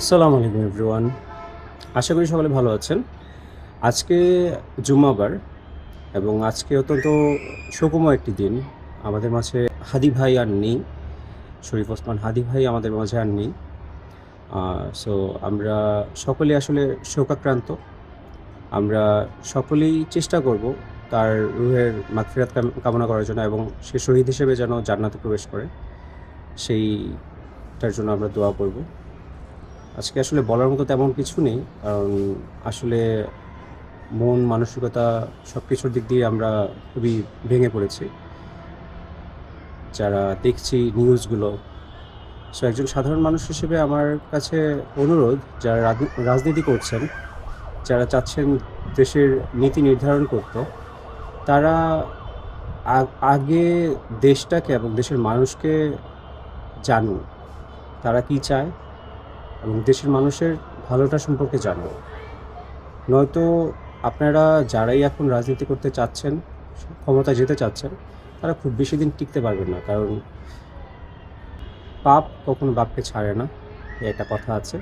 আসসালামু আলাইকুম এভরিওয়ান। আশা করি সকলে ভালো আছেন। আজকে জুম্মাবার এবং আজকে অত্যন্ত শোকময় একটি দিন। আমাদের মাঝে হাদি ভাই আর নেই। শরীফ ওসমান হাদি ভাই আমাদের মাঝে আর নেই। সো আমরা সকলে আসলে শোকাক্রান্ত। আমরা সকলেই চেষ্টা করব তার রুহের মাগফিরাত কামনা করার জন্য এবং সে শহীদ হিসেবে যেন জান্নাতে প্রবেশ করে সেইটার জন্য আমরা দোয়া করব। আজকে আসলে বলার মতো তেমন কিছু নেই। কারণ আসলে মন মানসিকতা সব কিছুর দিক দিয়ে আমরা খুবই ভেঙে পড়েছি। যারা দেখছি নিউজগুলো, সো একজন সাধারণ মানুষ হিসেবে আমার কাছে অনুরোধ, যারা রাজনীতি করছেন, যারা চাচ্ছেন দেশের নীতি নির্ধারণ করতে, তারা আগে দেশটাকে এবং দেশের মানুষকে জানুন। তারা কি চায় এবং দেশের মানুষের ভালোটা সম্পর্কে জানুন। নয়তো আপনারা যারাই এখন রাজনীতি করতে চাচ্ছেন, ক্ষমতায় যেতে চাচ্ছেন, তারা খুব বেশি দিন টিকতে পারবেন না। কারণ পাপ কখনো বাপকে ছাড়ে না, এ একটা কথা আছে।